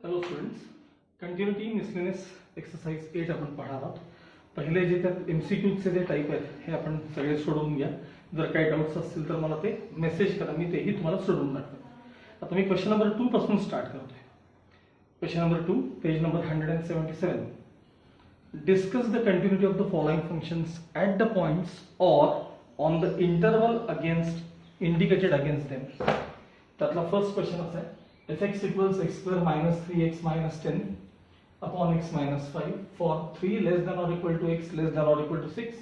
Hello students, continuity miscellaneous exercise 8 आपण पाहणार आहोत. पहिले जे त्यात MCQचे जे टाईप आहेत हे आपण सगळे सोडवून घ्या. जर काही डाऊट्स असतील तर मला ते मेसेज करा, मी तेही तुम्हाला सोडवून दाखवेन. आता मी क्वेश्चन नंबर 2 पासून स्टार्ट करतोय. Question number 2, page number 177. Discuss the continuity of the following functions at the points or on the interval against indicated against them. त्यातला फर्स्ट क्वेश्चन असा आहे, fx equals x square minus 3x minus 10 upon x minus 5 for 3 less than or equal to x less than or equal to 6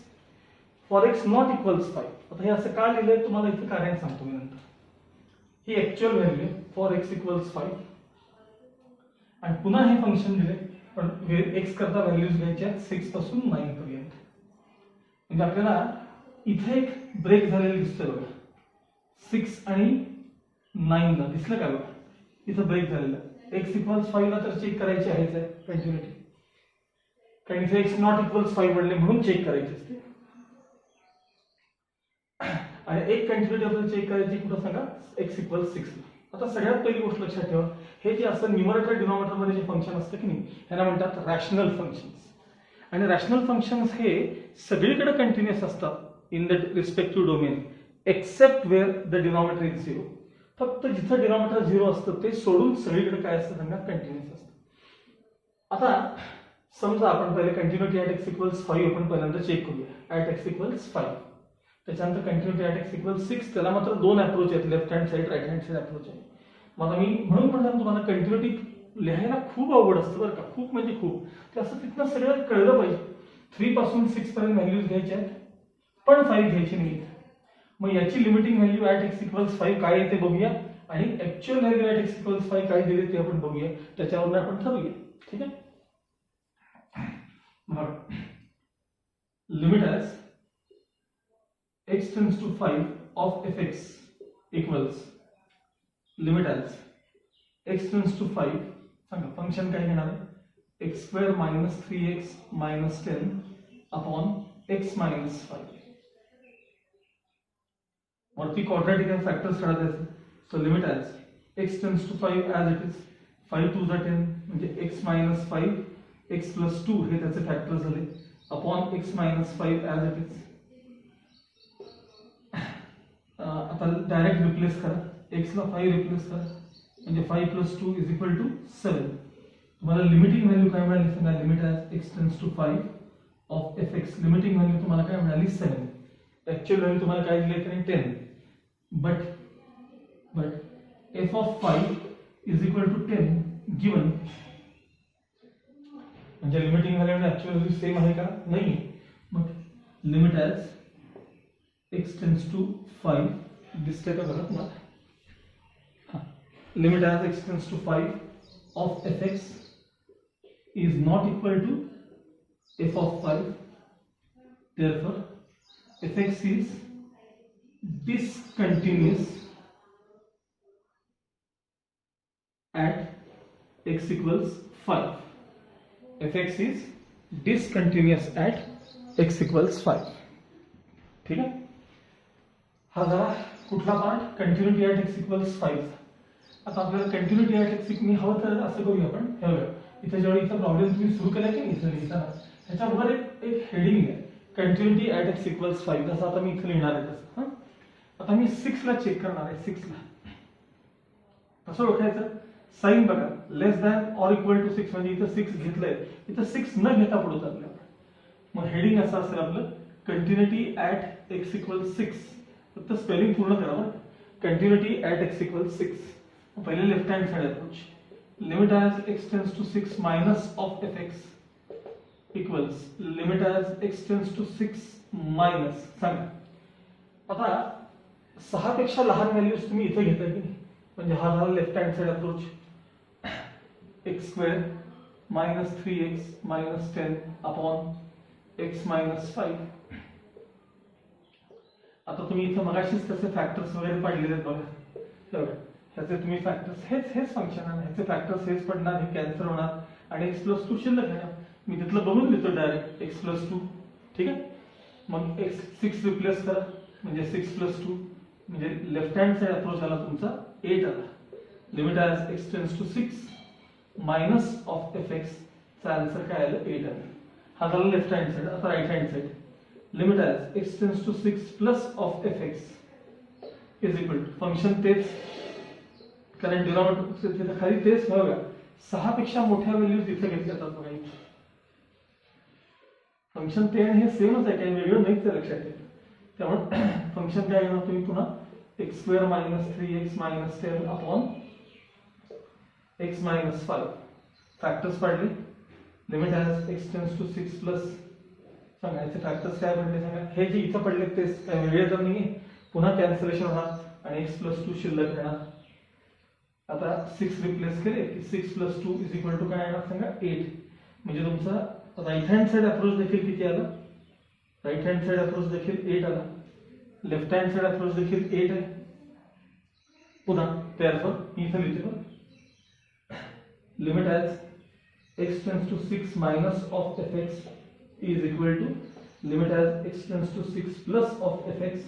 for x not equals 5. आता हे असं का लिहिलंय तुम्हाला इथे कारण सांगतो मी नंतर. ही ऍक्च्युअल व्हॅल्यू आहे for x equals 5 आणि पुन्हा हे फंक्शन दिले पण x करता व्हॅल्यूज घ्यायच्या 6 पासून 9 पर्यंत. म्हणजे आपल्याला इथे एक ब्रेक झालेला दिसतोय बघा. 6 आणि 9 ला दिसलं का बघा, इथं ब्रेक झालेला. x इक्वल्स 5 ला तर चेक करायची आहेच आहे कंटिन्युटी, कारण इथे x नॉट इक्वल्स 5 बनले म्हणून चेक करायची असते. आणि एक कंटिन्युटी आपल्याला चेक करायची कुठं सांगा, x इक्वल्स 6 ला. आता सगळ्यात पहिली गोष्ट लक्षात ठेवा, हे जे असं न्यूमरेटर डिनॉमिनेटर मध्ये जे फंक्शन असतं की नाही, ह्याला म्हणतात रॅशनल फंक्शन्स. आणि रॅशनल फंक्शन्स हे सगळीकडे कंटिन्युअस असतात in the respective domain except where the denominator is 0. फक्त जिथं डिनॉमिनेटर 0 असतं ते सोडून सगळीकडे काय असतं सांगा, कंटिन्युअस असतं. आता समजा आपण पहिले कंटिन्युटी ॲट x इक्वल्स 5 आपण पहिल्यांदा चेक करूया. ॲट x इक्वल्स 5, त्याच्यानंतर कंटिन्युटी ॲट x इक्वल्स 6. त्याला मात्र दोन अप्रोच आहेत, left hand side right hand side approach आहे. मग मी म्हणून म्हटलं तुम्हाला कंटिन्युटी लिहायला खूप अवघड असतं बरं का, खूप म्हणजे खूप. ते असं तिथनं सगळं कळलं पाहिजे. 3 पासून 6 पर्यंत व्हॅल्यूज घ्यायच्या आहेत पण 5 घ्यायची नाही. मग याची limiting value at x equals 5 काय येते बघूया आणि actual value at x equals 5 काय दिले ते आपण बघूया. त्याच्यावरून आपण ठरवूया. ठीक आहे. मग limit as x tends to 5 of fx equals limit as x tends to 5. सांगा फंक्शन काय घेणार आहे, x square minus 3x minus 10 upon x minus 5. वरती क्वाड्रॅटिक फॅक्टर्स काढायचे. So limit as x tends to 5 as it is 5 2 10 म्हणजे x minus 5 x plus 2 हे त्याचे factors झाले upon x minus 5 as it is. आता डायरेक्ट रिप्लेस करा, x ला 5 replace करा म्हणजे 5 प्लस 2 इज इक्वल टू 7. तुम्हाला लिमिटिंग व्हॅल्यू काय मिळाली सांगा, limit as x tends to 5 of fx. Limiting value तुम्हाला काय मिळाली 7. ऍक्च्युअल व्हॅल्यू तुम्हाला काय दिली तरी 10. but f of 5 is equal to 10 given. म्हणजे लिमिटिंग व्हॅल्यू आणि ऍक्च्युअल व्हॅल्यू सेम आहे का, नाही. मग limit as x tends to 5 दिसतंय का बघा तुम्हाला. Limit as x tends to 5 of fx is not equal to f of 5. therefore fx is discontinuous at x equals 5. fx is discontinuous at x equals 5. ठीक आहे. हा झाला कुठला part, continuity at x equals 5. आता आपल्याला continuity at x मी हवं तर असं करूया आपण. हे बघा इथे जेव्हा इथं प्रॉब्लेम तुम्ही सुरू केला की इथं लिहिताना ह्याच्यावर एक हेडिंग आहे, कंटिन्युटी ॲट x इक्वल्स 5. जसं आता मी इथं लिहिणार आहे तसं. आता मी 6 ला चेक करणार आहे. 6 ला कसं ओळखायचं, साइन बघा, लेस दॅन ऑर इक्वल टू 6 म्हणजे इथं 6 घेतलंय, इथं 6 न घेता पुढे चाललं. मग हेडिंग असं असेल आपलं, कंटिन्युटी ॲट x इक्वल्स 6. फक्त स्पेलिंग पूर्ण करा. Continuity at x equals 6. पहिले left hand side approach. Limit as x tends to 6 minus of fx equals limit as x tends to 6 minus. सांगा आता 6 पेक्षा लहान व्हॅल्यूज तुम्ही इथे घेताय की नाही, म्हणजे हा झाला left hand side approach. x square minus 3x minus 10 upon x minus 5. आता तुम्ही इथं मगाशीच त्याचे फॅक्टर्स वगैरे पाडलेले आहेत बघा. ह्याचे तुम्ही फॅक्टर्स हेच फंक्शन आहे, ह्याचे फॅक्टर्स हेच पडणार, हे कॅन्सल होणार आणि x प्लस 2 शिल्लक आहे. मी तिथलं बघून देतो डायरेक्ट x प्लस 2. ठीक आहे. मग x 6 रिप्लेस करा म्हणजे 6 प्लस 2 म्हणजे लेफ्ट हँड साइड अप्रोच आला तुमचा 8 आला. Limit as x tends to 6 minus of F एक्सचा आन्सर काय आलं 8 आलं. हा झाला लेफ्ट हँड साइड. आता right hand side limit as x tends to 6 plus of F X is equal to function तेच, कारण डिनॉमिनेटर खाली तेच बघा 6 पेक्षा मोठ्या व्हॅल्यूज इथे घेतल्या जातात बघा. फंक्शन ते आणि हे सेमच आहे, काही वेगळं नाहीच आहे लक्षात ठेवा. त्यामुळे फंक्शन काय घेणार तुम्ही पुन्हा x square minus 3x minus 10 upon x minus 5 factors पाडले. Limit as x tends to 6 plus सांगा याचे फॅक्टर्स काय पडले सांगा. हे जे इथं पडले तेच काय वेगळे तर नाही, पुन्हा कॅन्सलेशन होणार आणि x प्लस 2 शिल्लक राहणार. आता 6 रिप्लेस केले की 6 प्लस 2 इज इक्वल टू काय येणार सांगा 8. म्हणजे तुमचा राईट हँड साइड अप्रोच देखील किती आला, राईट हँड साइड अप्रोच देखील 8 आला, लेफ्ट हँड साइड अप्रोच देखील 8 आहे. पुन्हा therefore इथं लिहितो limit as x tends to 6 minus of F X is equal to limit as x tends to 6 plus of F X.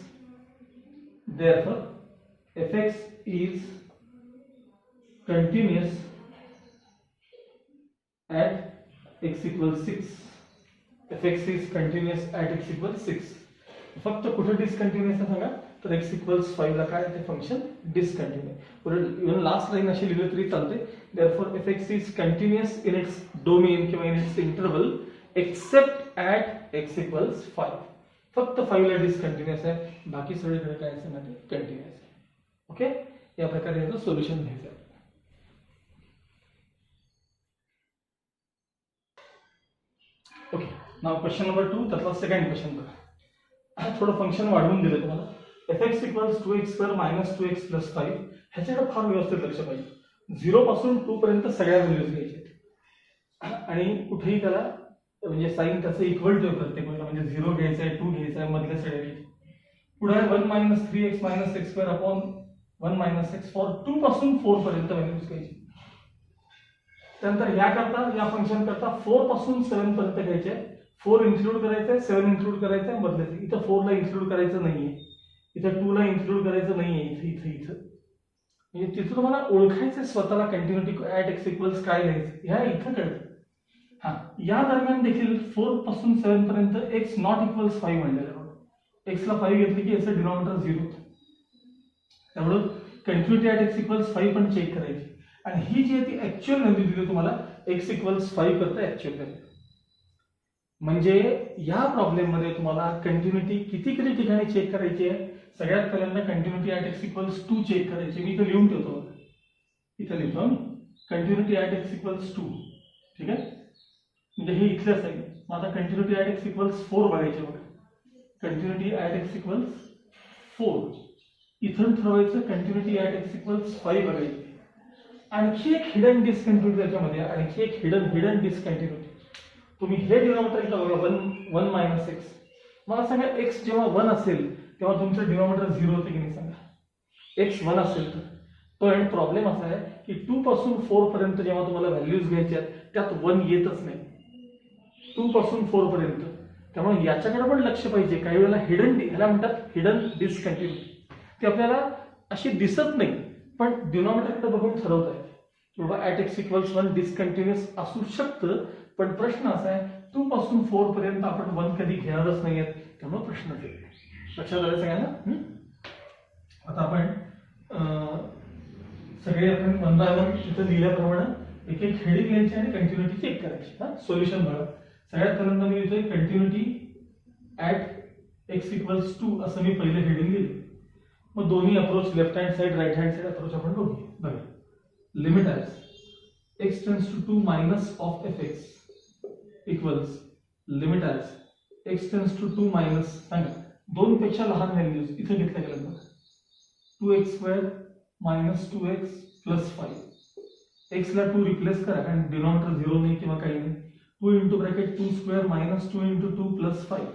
therefore F X is continuous at x equals 6. fx is continuous at x equals 6. फक्त कुठे discontinuous आहे सांगा तर x equals 5 ला काय ते function discontinuous. Even last line अशी लिहिली तरी चालते. therefore fx is continuous in its domain किंवा in its interval except at x equals 5. फक्त 5 ला डिसकंटिन्युअस आहे, बाकी सगळीकडे काय सांगा ते कंटिन्युअस आहे. ओके, या प्रकारे याचं सोल्युशन घ्यायचं. ओके, नाव क्वेश्चन नंबर 2 त्यातला सेकंड क्वेश्चन बघा. थोडं फंक्शन वाढवून दिलं तुम्हाला. fx equals 2x square minus 2x plus 5. ह्याच्याकडे फार व्यवस्थित लक्ष पाहिजे. 0 पासून 2 पर्यंत सगळ्या व्हॅल्यूज घ्यायच्या आणि कुठेही त्याला म्हणजे साइन त्याचं इक्वल टू प्रत्येक वेळेला, म्हणजे 0 घ्यायचं आहे, 2 घ्यायचं आहे, मधल्या सगळ्या घ्यायचे. पुढे 1 minus 3x minus x square upon 1 minus x for 2 पासून 4 पर्यंत व्हॅल्यूज घ्यायची. त्यानंतर या करता या फंक्शन करता 4 पासून 7 पर्यंत घ्यायचे. 4 इन्क्लूड करायचंय, 7 इन्क्लूड करायचंय, बदलायचं. इथं 4 ला इन्क्लूड करायचं नाहीये, इथं 2 ला इन्क्लूड करायचं नाहीये, इथं म्हणजे तिथं तुम्हाला ओळखायचं स्वतःला कंटिन्युटी ऍट एक्स इक्वल्स काय लिहायचं ह्या इथं कळतं. हा, या दरम्यान देखील 4 पासून 7 पर्यंत x नॉट इक्वल्स 5 म्हणलेलं आहे. x ला 5 घेतली की याचं डिनॉमिनेटर 0 होतं. त्यामुळे कंटिन्युटी ऍट एक्स इक्वल्स 5 पण चेक करायची. आणि ही जी आहे ती ऍक्च्युअल व्हॅल्यू दिली तुम्हाला x इक्वल्स 5 करता ऍक्च्युअल व्हॅल्यू. म्हणजे या प्रॉब्लेम मध्ये तुम्हाला कंटिन्युटी किती ठिकाणी चेक करायची आहे. सगळ्यात पहिल्यांदा continuity at X equals 2 check करायची. मी इथं लिहून ठेवतो, इथं लिहितो कंटिन्युटी ऍट एक्स इक्वल्स 2. ठीक आहे, म्हणजे हे इथल्याच आहे. मग आता कंटिन्युटी ऍट एक्स इक्वल्स 4 बघायचे बघा. कंटिन्युटी ऍट एक्स इक्वल्स 4 इथून ठरवायचं. कंटिन्युटी ऍट एक्स इक्वल्स 5 बघायची. आणखी एक हिडन डिसकंटिन्युटी त्याच्यामध्ये, आणखी एक हिडन डिसकंटिन्युटी. तुम्ही हे डिनॉमिनेटर इथं बघा 1 मायनस एक्स. मला सांगा एक्स जेव्हा 1 असेल तेव्हा तुमचं डिनॉमिनेटर 0 होते की नाही सांगा. एक्स 1 असेल तर. पण प्रॉब्लेम असा आहे की 2 पासून 4 पर्यंत जेव्हा तुम्हाला व्हॅल्यूज घ्यायच्या त्यात 1 येतच नाही 2 पासून 4 पर्यंत. त्यामुळे याच्याकडे पण लक्ष पाहिजे. काही वेळेला ह्याला म्हणतात हिडन डिसकंटिन्युटी. ती आपल्याला अशी दिसत नाही, पण डिनॉमिनेटरकडे बघून ठरवता येते की बाबा ऍट एक्स इक्वल्स 1 डिसकंटिन्युअस असू शकतं. पण प्रश्न असा आहे 2 पासून 4 पर्यंत आपण 1 कधी घेणारच नाहीयेत. त्यामुळे प्रश्न येतो. लक्षात आलं सगळ्यांना. आता आपण सगळे आपण 1 बाय 1 तिथं लिहिल्याप्रमाणे एक एक हेडिंग लिहायची आणि कंटिन्युटी चेक करायची. सोल्युशन बघा. सगळ्यात पहिल्यांदा मी लिहितोय कंटिन्युटी ऍट एक्स इक्वल्स 2 असं मी पहिले हेडिंग लिहिले. मग दोन्ही approach left hand side right hand side approach आपण बघूया. बघा limit as x tends to 2 minus of F X equals limit as x tends to 2 minus सांगा 2 पेक्षा लहान व्हॅल्यूज इथे घेतल्या गेल्या बघा. 2x square minus 2x plus 5. x ला 2 रिप्लेस करा कारण डिनॉमिनेटर 0 नाही किंवा काही नाही. 2 into bracket 2 square minus 2 into 2 plus 5.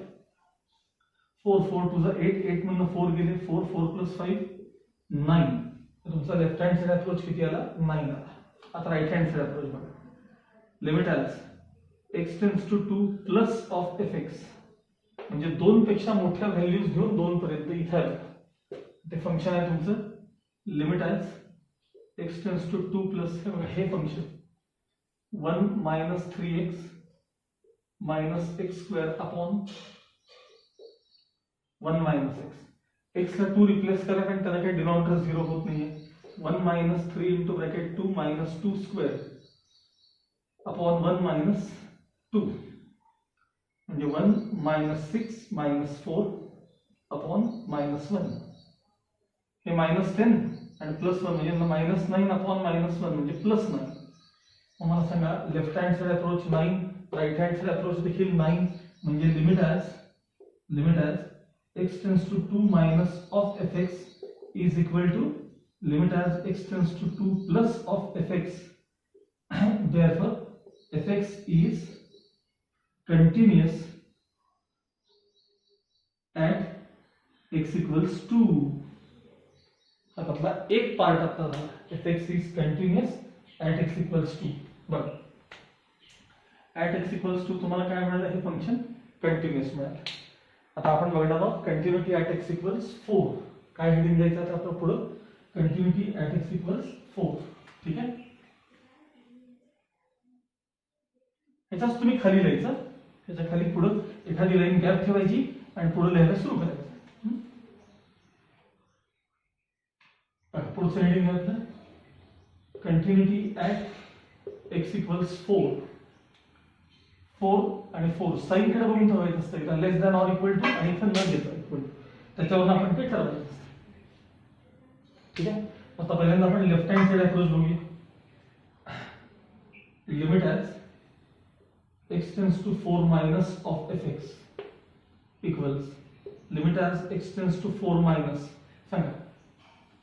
4 4 to 8 8 मधून 4 गेले. 4 4 प्लस 5 9. तुमचा लेफ्ट हँड साइड अप्रोच किती आला 9 आला. आता राईट हँड साइड अप्रोच बघा. Limit as x tends to 2 plus of F X म्हणजे 2 पेक्षा मोठ्या व्हॅल्यूज घेऊन 2 पर्यंत इथे आलं. ते फंक्शन आहे तुमचं limit as x tends to 2 plus हे function 1 minus 3x minus x square upon 1 minus x ला 2 रिप्लेस करा कारण त्याला काही डिनॉमिनेटर 0 होत नाहीये 1 minus 3 into bracket 2 minus 2 square upon 1 minus 2 म्हणजे 1 माइनस 6 माइनस 4 अपॉन माइनस 1 हे माइनस 10 आणि प्लस 1 म्हणजे माइनस 9 अपॉन माइनस 1 म्हणजे प्लस 9. मला सांगा left hand side approach 9 right hand side approach देखील 9 म्हणजे limit as x tends to 2 minus of fx is equal to limit as x tends to 2 plus of fx. therefore fx is continuous at x equals 2. मतलब एक part आता था fx is continuous at x equals 2. बरं at x equals 2 तुम्हाला काय मिळालं हे function continuous मिळालं. आता आपण बघणार आहोत कंटिन्युटी at x equals 4. काय हेडिंग द्यायचं आता आपण पुढं कंटिन्युटी at x equals 4. ठीक आहे ह्याचाच तुम्ही खाली लिहायचं ह्याच्या खाली पुढं एखादी लाईन गॅप ठेवायची आणि पुढे लिहायला सुरू करायचं. पुढचं हेडिंग घ्यायचं कंटिन्युटी ॲट x इक्वल्स 4 आणि 4 साइन कडे बघून ठेवायचं असतं इथं लेस दॅन ऑर इक्वल टू आणि इथं न देता इक्वल टू त्याच्यावरून आपण ते ठरवायचं असतं. ठीक आहे आता पहिल्यांदा आपण लेफ्ट हँड साइड अप्रोच बघूया. Limit as x tends to 4 minus of fx equals limit as x tends to 4 minus सांगा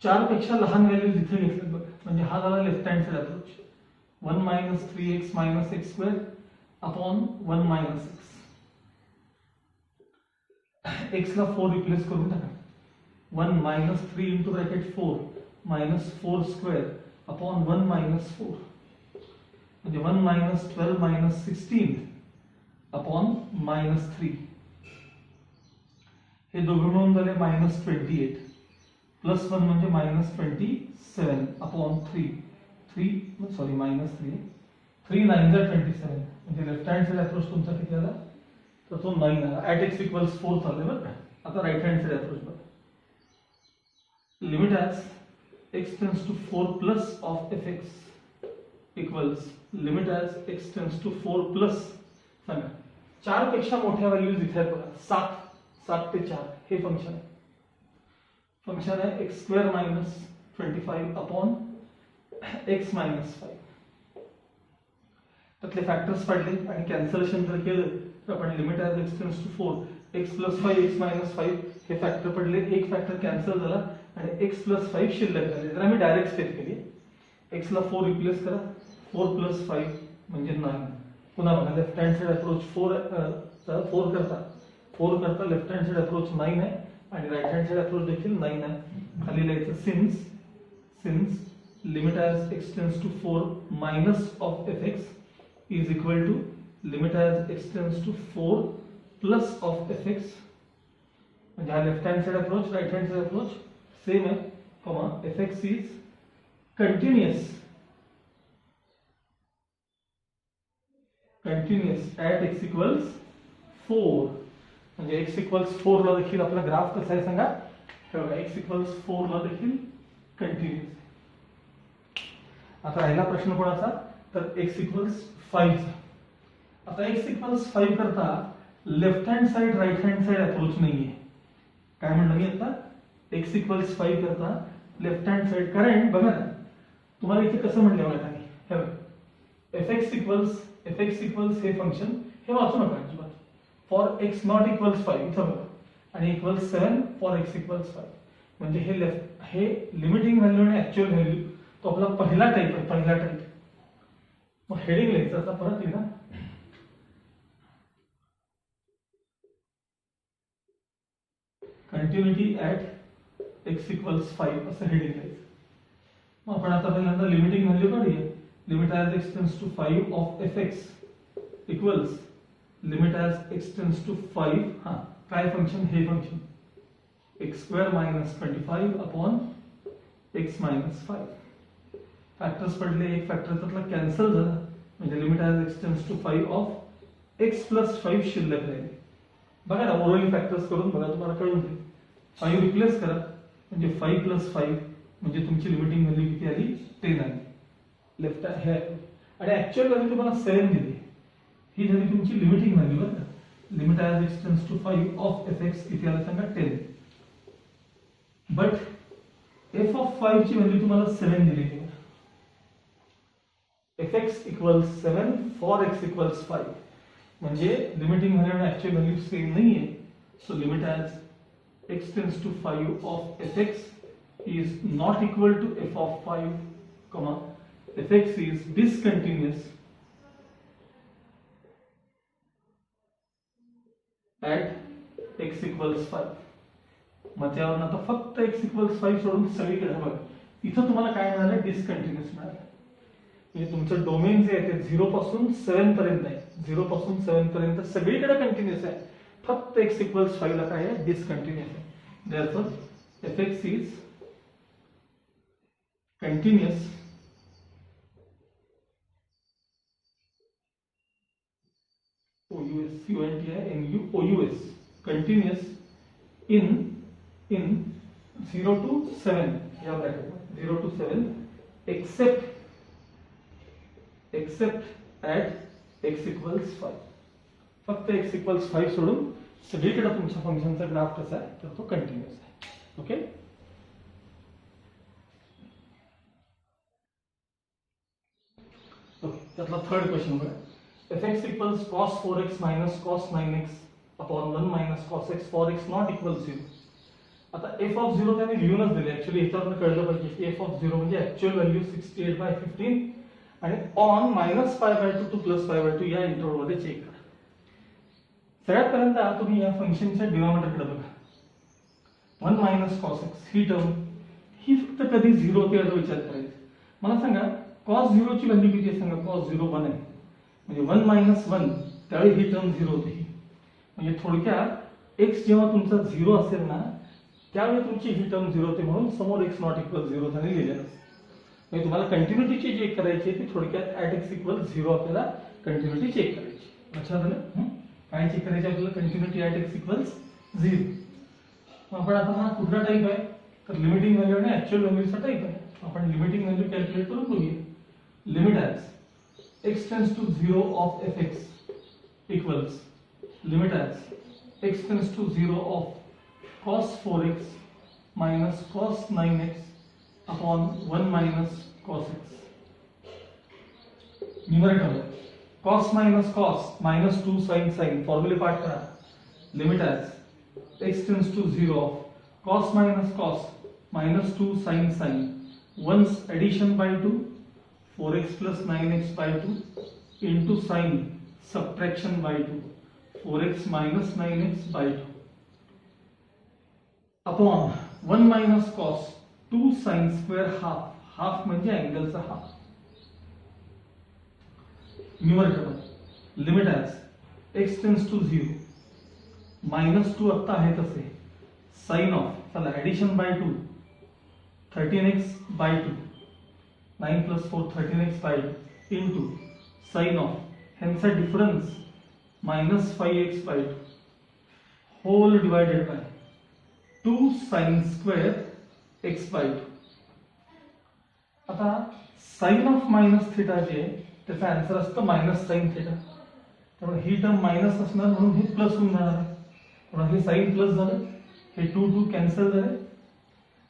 4 पेक्षा लहान व्हॅल्यू जिथे घेतलं म्हणजे हा झाला left hand side approach 1 minus 3x minus x square upon 1 minus x ला 4 रिप्लेस करून टाका 1 minus 3 into bracket 4 minus 4 square upon 1 minus 4 म्हणजे 1 माइनस 12 माइनस 16 अपॉन माइनस 3 हे दोघं मिळून झाले माइनस 28 प्लस 1 म्हणजे माइनस 27 अपॉन 3 सॉरी माइनस 3 9 जा 27 म्हणजे लेफ्ट हँड साइड अप्रोच तुमचा किती आला तर तो 9 आला ॲट x इक्वल्स 4 चालले बरं का. आता राइट हँड साइड अप्रोच बघा limit as x tends to 4 plus of fx equals limit as x tends to 4 plus सांगा 4 पेक्षा मोठ्या व्हॅल्यूज इथे आहेत बघा 7 ते 4 हे फंक्शन है x square minus 25 upon x minus 5 त्यातले फॅक्टर्स पडले आणि कॅन्सलेशन जर केलं तर आपण limit as x tends to 4 X plus 5 X minus 5 हे फॅक्टर पडले एक फॅक्टर कॅन्सल झाला आणि एक्स प्लस 5 शिल्लक झाले. तर आम्ही डायरेक्ट स्टेप केली एक्स ला 4 रिप्लेस करा 4 प्लस 5 म्हणजे 9. पुन्हा बघा लेफ्ट हँड साइड अप्रोच 4 करता लेफ्ट हँड साइड अप्रोच 9 आहे आणि राइट हँड साइड अप्रोच देखील 9 आहे. खाली लिहायचं since limit as x tends to 4 minus of fx is equal to limit as x tends to 4 plus of fx म्हणजे हा left hand side approach right hand side approach same आहे comma fx is continuous at x equals 4 म्हणजे x equals 4 ला देखील आपला graph कसा आहे सांगा हे बघा x इक्वल्स 4 ला देखील कंटिन्युअस. आता राहिला प्रश्न कोणाचा तर x इक्वल्स 5 चा. आता x इक्वल्स 5 करता left hand side right hand side approach नाहीये. काय म्हणलं मी आता x इक्वल्स 5 करता लेफ्ट हँड साइड कारण बघा ना तुम्हाला इथे कसं म्हणलं बघा हे बघा fx इक्वल्स हे फंक्शन हे वाचू नका अजिबात फॉर x नॉट इक्वल्स 5 इथं बघा आणि इक्वल्स 7 फॉर x इक्वल्स 5 म्हणजे हे लिमिटिंग व्हॅल्यू आणि ऍक्च्युअल व्हॅल्यू तो आपला पहिला टाइप आहे मग हेडिंग लिहायचं आता परत लिहा कंटिन्युटी ॲट x इक्वल्स 5 असं हेडिंग लिहायचं. मग आपण आता पहिल्यांदा लिमिटिंग व्हॅल्यू काढूया limit as x tends to 5 of fx equals limit as x tends to 5 हा काय फंक्शन हे function x square minus 25 upon x minus 5 factors पडले एक फॅक्टर त्यातला कॅन्सल झाला म्हणजे limit as x tends to 5 of X plus 5 शिल्लक राहील. बघा ना, ओरली फॅक्टर्स करून बघा, तुम्हाला कळून जाईल. 5 रिप्लेस करा म्हणजे 5 प्लस 5 म्हणजे तुमची लिमिटिंग व्हॅल्यू किती आली? 10 आली. लेफ्ट हे आणि ऍक्च्युअल व्हॅल्यू तुम्हाला 7 दिली. ही झाली तुमची लिमिटिंग व्हॅल्यू. बरं का, limit as x tends to 5 of F X किती आलं सांगा? 10. बट एफ ऑफ 5 ची व्हॅल्यू तुम्हाला 7 दिली. F X equals 7 for X equals 5 म्हणजे लिमिटिंग व्हॅल्यू आणि ऍक्च्युअल व्हॅल्यू सेम नाहीये. So limit as x tends to 5 of F X is not equal to F of 5 comma fx is discontinuous at x equals 5. मग त्यावरून आता फक्त x equals 5 सोडून सगळीकडे बघा, इथं तुम्हाला काय मिळालं? डिसकंटिन्युअस मिळालं. म्हणजे तुमचं डोमेन जे आहे ते 0 पासून 7 पर्यंत आहे. 0 पासून 7 पर्यंत सगळीकडे कंटिन्युअस आहे, फक्त x equals 5 ला काय आहे? डिसकंटिन्युअस आहे. therefore fx is continuous OUS continuous in 0 to 7 या bracket 0 to 7 except at x equals 5. फक्त x equals 5 सोडून सगळीकडे तुमच्या फंक्शनचा ग्राफ कसा आहे? तर तो कंटिन्युअस आहे. ओके, त्यातला थर्ड क्वेश्चन बघा. fx equals cos 4x minus cos 9x upon 1 minus cos x for x not equals 0. आता f of 0 त्याने लिहूनच दिले. ऍक्च्युअली ह्याच्यावरून कळलं पाहिजे की f of 0 म्हणजे ऍक्च्युअल व्हॅल्यू 68/15 आणि on -π/2 to +π/2 या इंटरवल मध्ये चेक करा. सगळ्यात पहिल्यांदा तुम्ही या फंक्शनच्या डिनॉमिनेटरकडे बघा. 1 minus cos x ही टर्म ही फक्त कधी 0 होते याचा विचार करायचा. मला सांगा cos 0 ची व्हॅल्यू किती आहे? सांगा. cos 0 1 आहे म्हणजे 1 minus 1 त्यावेळी ही टर्म 0 होते. म्हणजे थोडक्यात x जेव्हा तुमचा 0 असेल ना त्यावेळी तुमची ही टर्म 0 होते, म्हणून समोर x नॉट इक्वल 0 झाले लिहिलेलं. म्हणजे तुम्हाला कंटिन्युटी चेक करायची ती थोडक्यात ऍट x इक्वल 0 आपल्याला कंटिन्युटी चेक करायची. लक्षात आलं? काय चेक करायची आपल्याला? Continuity at x equal 0. आपण आता हा कुठला टाइप आहे? तर लिमिटिंग व्हॅल्यू आणि ऍक्च्युअल व्हॅल्यूचा टाइप आहे. आपण लिमिटिंग व्हॅल्यू कॅल्क्युलेट करून बघूया. Limit as x tends to 0 of fx equals limit as x tends to 0 of cos 4x minus cos 9x upon 1 minus cos x. Numerator cos minus cos minus 2 sin फॉर्म्युले पाठ करा. Limit as x tends to 0 of cos minus cos minus 2 sin 1's addition by 2 4x plus 9x by 2 into sin subtraction by 2 4x minus 9x by 2 upon 1 minus cos 2 sin square half म्हणजे अँगलचा half. Numerator limit as x tends to 0 -2 आता आहे तसे sin of चला addition by 2 13x by 2 9 plus 4 13x by 2 into sin of hence a difference minus 5x by 2 whole divided by 2 sin square x by 2. आता sin of minus theta जे त्याचा answer असतं minus sin theta. त्यामुळे ही term minus असणार म्हणून हे plus होऊन जाणार आहे. म्हणून हे sin प्लस झालं, हे 2 कॅन्सल झाले.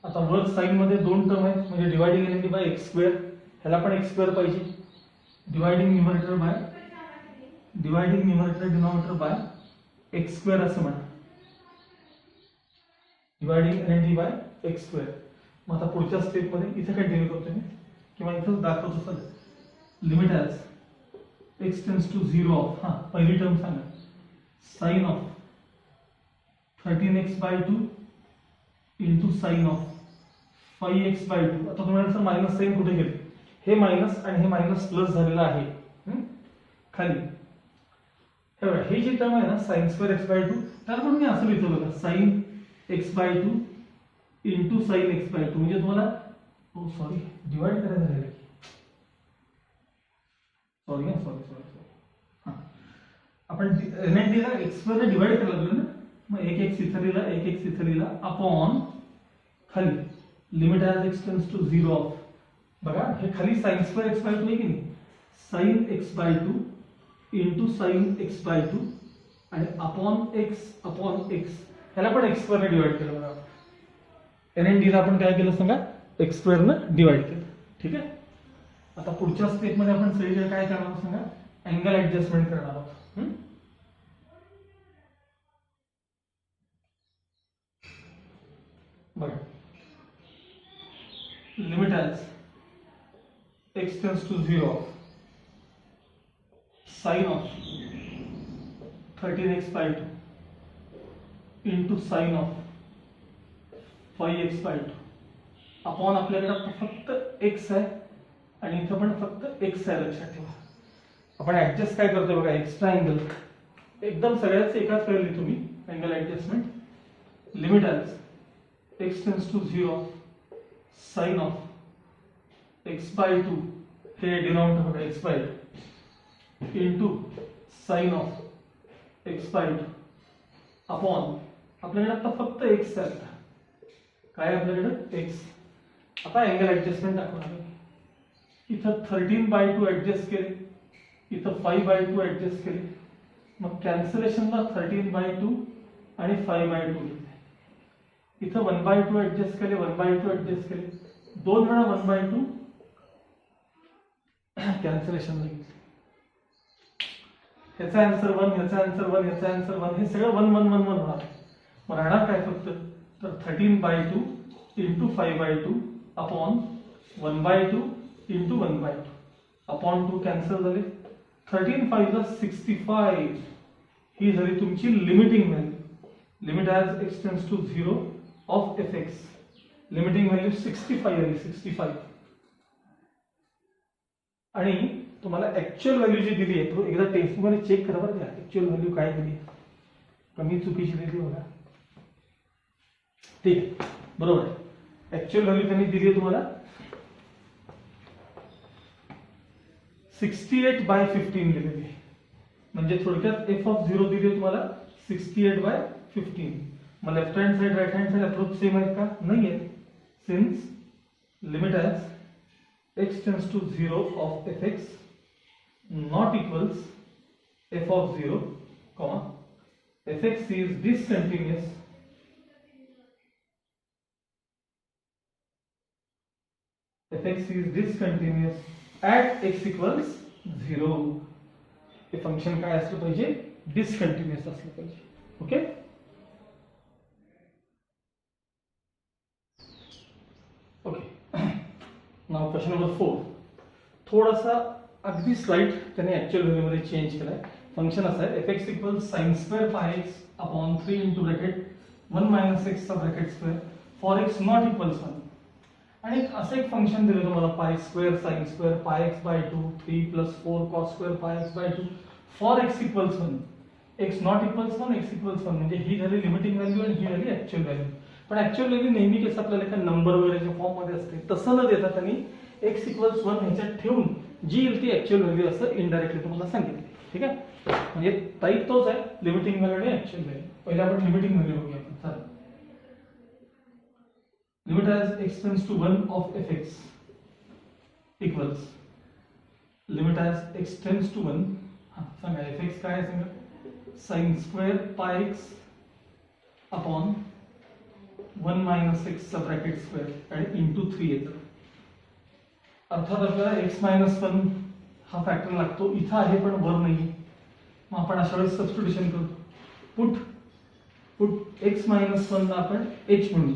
आता वर साइन मध्ये दोन टर्म आहेत म्हणजे dividing element by x square, ह्याला पण x स्क्वेअर पाहिजे. Dividing numerator denominator by x square असं म्हणा. Dividing element by x square. मग आता पुढच्या स्टेप मध्ये इथे कंटिन्यू करतो मी किंवा इथं दाखवतो. चला limit as x tends to 0 of पहिली टर्म सांगा sine of 13x by 2 into sine of 5x by 2. आता तुम्हाला सर मायनस साइन कुठे गेले? हे मायनस आणि हे मायनस प्लस झालेलं आहे खाली. हे जी टर्म आहे ना साइन स्क्वेअर x by 2 त्याला पण मी असं लिहितो बघा sine x by 2 into sine x by 2 म्हणजे तुम्हाला डिवाइड करायचं आहे. सॉरी हां, आपण एन एन डी ला एक्स वर डिवाइड करायला लागलो ना, मग एक एक इथं लिहिला अपॉन खाली limit as x tends to 0 of, बघा हे खाली साइन स्क्वेअर एक्स बाय 2 आहे की नाही, sine X by 2 into sine X by 2 आणि अपॉन एक्स ह्याला पण एक्स स्क्वेअर ने डिवाइड केलं. बघा एन एन डी ला आपण काय केलं सांगा, एक्स स्क्वेअर ने डिवाइड केलं. ठीक आहे, आता पुढच्या स्टेप मध्ये आपण सगळीकडे काय करणार आहोत सांगा, अँगल ऍडजस्टमेंट करणार आहोत. बघा limit as x tends to 0 of sine of 13x by 2 into sine of 5x by 2 upon आपल्याकडे फक्त x आहे आणि इथं पण फक्त x आहे. लक्षात ठेवा, आपण ऍडजस्ट काय करतो बघा, एक्स्ट्रा अँगल एकदम सगळ्याच एकाच वेळेला लिहितो मी. Angle adjustment limit as x tends to 0 sine of x by 2 हे डिनॉमिनेटर बघा x by 2 into sine of x by 2 upon आपल्याकडे आता फक्त एक्स आहे. काय आपल्याकडे एक्स. आता अँगल ऍडजस्टमेंट दाखवणार. इथं 13/2 ऍडजस्ट केले, इथं 5/2 ऍडजस्ट केले, मग कॅन्सलेशनला 13/2 आणि 5/2 लिहिले. इथं 1/2 ऍडजस्ट केले, 1/2 ऍडजस्ट केले, 2 वेळा 1/2 कॅन्सलेशन लिहिले. ह्याचा आन्सर 1, ह्याचा आन्सर 1, ह्याचा आन्सर 1, हे सगळं 1 1 1 1 होणार. मग राहणार काय फक्त, तर 13/2 into 5/2 upon 1/2 into 1/2 upon 2 cancel झाले. 13 5 ला 65 ही झाली तुमची limiting value. Limit as x tends to 0 of F X, limiting value 65 आली. 65 आणि तुम्हाला ऍक्च्युअल व्हॅल्यू जी दिली आहे, तो एकदा टेक्स्टमध्ये चेक करा बरं का, ऍक्च्युअल व्हॅल्यू काय दिली, कमी चुकीची दिली बघा. ठीक आहे, बरोबर आहे. ऍक्च्युअल व्हॅल्यू त्यांनी दिली आहे तुम्हाला 68/15 दिलेली आहे. म्हणजे थोडक्यात एफ ऑफ 0 दिली आहे तुम्हाला 68/15. मग left hand side right hand side approach same आहेत का, नाही आहे. Since limit as x tends to 0 of F X not equals f of 0, comma fx is discontinuous at x equals 0. हे फंक्शन काय असलं पाहिजे, डिसकंटिन्युअस असलं पाहिजे. Okay, now question number 4. थोडासा अगदी स्लाइट त्याने ऍक्च्युअल व्हॅल्यू मध्ये चेंज केलाय. फंक्शन असं आहे, fx इक्वल्स sin square pi x upon 3 into bracket 1 minus x चा bracket square for x not equals 1. आणि असं एक फंक्शन दिलं तुम्हाला pi square sin square pi x by 2 3 plus 4 cos square pi x by 2 for x equals 1. x not equals 1 x equals 1 म्हणजे ही झाली limiting value आणि ही झाली ऍक्च्युअल व्हॅल्यू. पण ऍक्च्युअल व्हॅल्यू नेहमी कसं आपल्याला एका नंबर वगैरेच्या फॉर्म मध्ये असते, तसं न देता त्यांनी x इक्वल्स 1 ह्याच्यात ठेवून जी येईल ती ऍक्च्युअल व्हॅल्यू असं इनडायरेक्टली तुम्हाला सांगितलं. ठीक आहे, म्हणजे टाईप तोच आहे, लिमिटिंग व्हॅल्यू आणि ऍक्च्युअल व्हॅल्यू. पहिले आपण लिमिटिंग व्हॅल्यू बघूया. चालेल, limit as x tends to 1 of F X equals limit as x tends to 1, हा सांगा एफ एक्स काय आहे सांगा, sine square pi X upon 1 minus X चा ब्रॅकेट स्क्वेअर आणि इंटू 3 येतं. अर्थात आपल्याला x मायनस 1 हा फॅक्टर लागतो, इथं आहे पण वर नाही. मग आपण अशा वेळेस सबस्टिट्यूशन करतो. पुट x मायनस 1 ला आपण h म्हणू,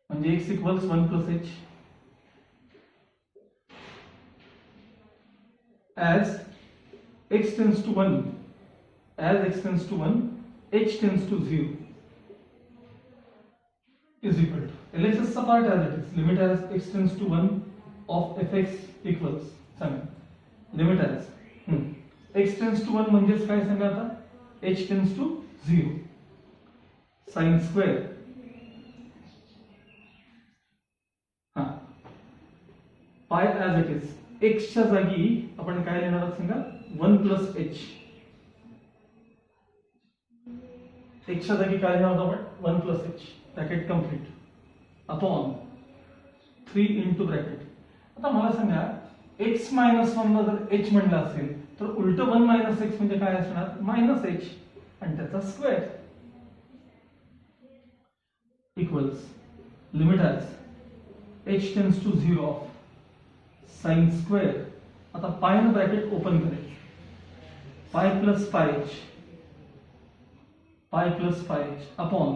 म्हणजे x equals 1 plus h as x tends to 1, h tends to 0 is equal to LHS चा part as it is, limit as x tends to 1 of fx equals सांगा limit as x tends to 1 म्हणजेच काय सांगा आता, h tends to 0 sin square pi as it is एक्सच्या जागी आपण काय लिहिणार आहोत सांगा 1 प्लस एच. एक्सच्या जागी काय लिहिणार आहोत आपण 1 plus H bracket complete upon 3 into bracket. आता मला सांगा x मायनस 1 ला जर h म्हणलं असेल तर उलट 1 मायनस एक्स म्हणजे काय असणार मायनस एच आणि त्याचा square equals limit as h tends to 0 of sine square. आता पाय न ब्रॅकेट ओपन करेल pi plus pi h upon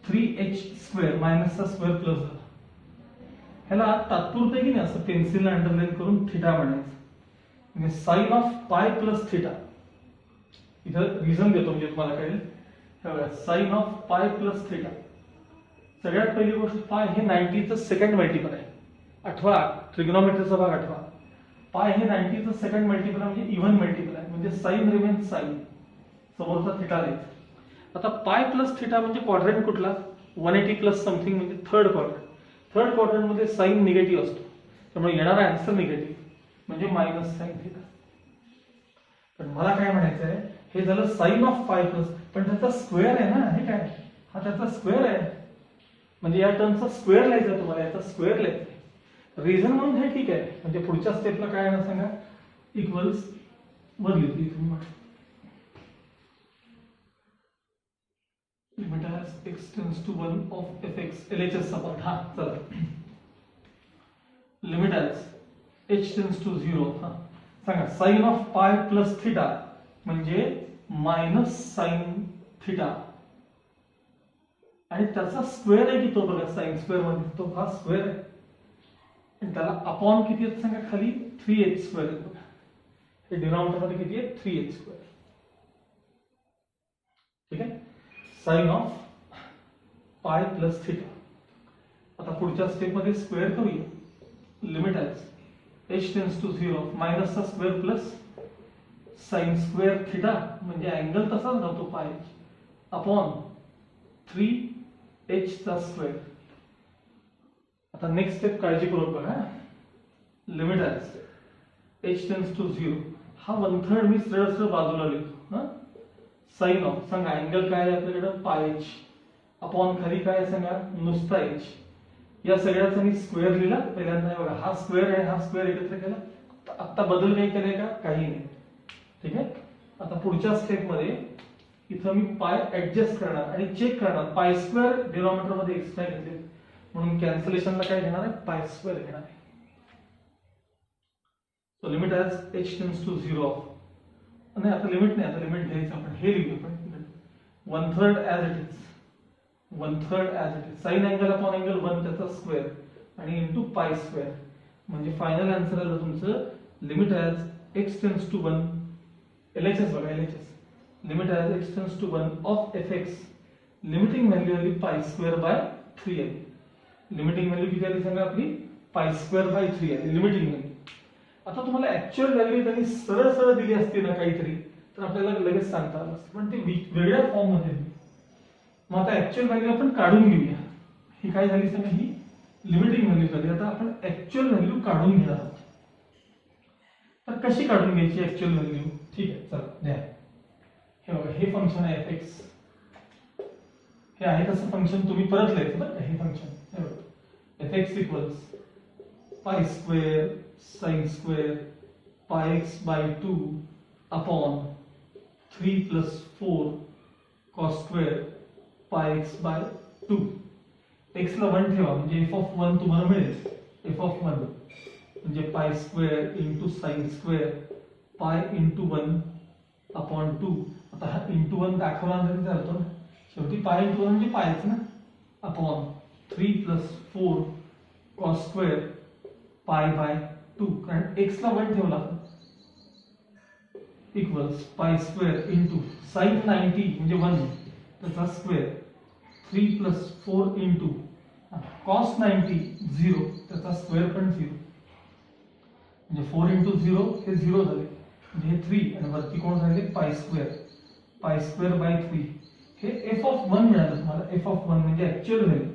3h square मायनसचा स्क्वेअर प्लस झाला. ह्याला तात्पुरतं की नाही असं पेन्सिलला अंडरलाईन करून थिटा म्हणायचं म्हणजे sign of pi plus theta. इथं रिझन देतो म्हणजे तुम्हाला कळेल. Sign of pi plus theta. सगळ्यात पहिली गोष्ट पाय हे 90चं सेकंड मल्टिपल आहे. आठवा ट्रिग्नोमेट्रीचा भाग आठवा. पाय हे 90चं सेकंड मल्टिपल आहे म्हणजे इव्हन मल्टिपल आहे म्हणजे साइन रिमेन्स साइन समोरचा थिटा द्यायचा. आता पाय प्लस थिटा म्हणजे क्वाड्रंट कुठला 180 प्लस समथिंग म्हणजे थर्ड क्वाड्रंट. थर्ड क्वाड्रंट मध्ये साइन निगेटिव्ह असतो त्यामुळे येणारा आन्सर निगेटिव्ह म्हणजे मायनस साइन थिटा. पण मला काय म्हणायचं आहे हे झालं साइन ऑफ पाय प्लस पण त्याचा स्क्वेअर आहे ना. हे काय हा त्याचा स्क्वेअर आहे म्हणजे या टर्मचा स्क्वेअर लिहायचा तुम्हाला याचा स्क्वेअर लिहायचा. रिझन म्हणून हे ठीक आहे म्हणजे पुढच्या स्टेपला काय आहे ना सांगा इक्वल्स वर लिहिली तुम्ही limit as x tends to 1 of fx LHS चा पार्ट. हा चला limit as h tends to 0. हा सांगा sine of pi plus theta म्हणजे मायनस साइन थिटा आणि त्याचा स्क्वेअर आहे की तो बघा साइन स्क्वेअर मध्ये तो हा स्क्वेअर आहे आणि त्याला अपॉन किती आहे सांगा खाली 3h स्क्वेअर आहे बघा. हे डिनॉमिनेटर मध्ये किती आहे 3h स्क्वेअर. ठीक आहे sine of pi plus theta. आता पुढच्या स्टेप मध्ये स्क्वेअर करूया limit as h tends to 0 मायनसचा square plus sine square theta म्हणजे अँगल तसाच राहतो पाय अपॉन 3h चा स्क्वेअर. आता नेक्स्ट स्टेप काळजीपूर्वक बघा limit as h tends to 0 हा 1/3 मी सरळ सरळ बाजूला लिहितो. साइन ऑफ सांगा अँगल काय आहे आपल्याकडे पाय h अपॉन खाली काय सांगा नुसता h. या सगळ्याचा मी स्क्वेअर लिहिला पहिल्यांदा बघा हा स्क्वेअर आहे हा स्क्वेअर एकत्र केला. आता बदल काही केलाय का काही नाही. ठीक आहे आता पुढच्या स्टेप मध्ये इथं मी पाय ऍडजस्ट करणार आणि चेक करणार पाय स्क्वेअर डिनॉमिनेटर मध्ये एक्स्ट्रा घेतले म्हणून कॅन्सलेशनला काय घेणार आहे पाय स्क्वेअर घेणार आहे. So limit as h tends to 0 of नाही आता लिमिट नाही आता लिमिट घ्यायचं आपण हे लिहू आपण 1/3 as it is 1/3 as it is sine angle upon angle 1 त्याचा स्क्वेअर आणि इंटू पाय स्क्वेअर म्हणजे फायनल आन्सर आलं तुमचं limit as x tends to 1 LHS बघा LHS limit as x tends to 1 of fx limiting value आली pi square by 3 आली. Limiting value किती आली सांगा आपली पाय स्क्वेअर बाय 3 आली लिमिटिंग व्हॅल्यू. आता तुम्हाला ऍक्च्युअल व्हॅल्यू त्यांनी सरळ सरळ दिली असती ना काहीतरी तर आपल्याला लगेच सांगता आलं असतं पण ते वेगळ्या फॉर्म मध्ये. मग आता ऍक्च्युअल व्हॅल्यू आपण काढून घेऊया. ही काय झाली सांगा ही लिमिटिंग व्हॅल्यू झाली. आता आपण ऍक्च्युअल व्हॅल्यू काढून घेणार आहोत. तर कशी काढून घ्यायची ऍक्च्युअल व्हॅल्यू ठीक आहे चला द्या. हे बघा हे फंक्शन आहे fx हे आहे तसं फंक्शन तुम्ही परत लिहायचं बरं का. हे function fx equals pi square sine square pi x by 2 upon 3 plus 4 cos square pi x by 2. x ला 1 ठेवा म्हणजे f ऑफ 1 तुम्हाला मिळेल. f ऑफ 1 म्हणजे pi square into sine square pi into 1 upon 2. आता हा इंटू 1 दाखवला तरी चालतो ना शेवटी पाय इंटू 1 म्हणजे पायच ना upon 3 plus 4 cos square pi by 2 कारण x ला 1 ठेवला equals pi square into sine 90 म्हणजे 1 त्याचा स्क्वेअर 3 प्लस 4 इंटू कॉस 90 0 त्याचा स्क्वेअर पण 0 म्हणजे 4 इंटू 0 हे 0 झाले म्हणजे हे 3 आणि वरती कोण झाले पाय स्क्वेअर बाय 3. हे f ऑफ 1 मिळालं तुम्हाला. f ऑफ 1 म्हणजे ऍक्च्युअल व्हॅल्यू.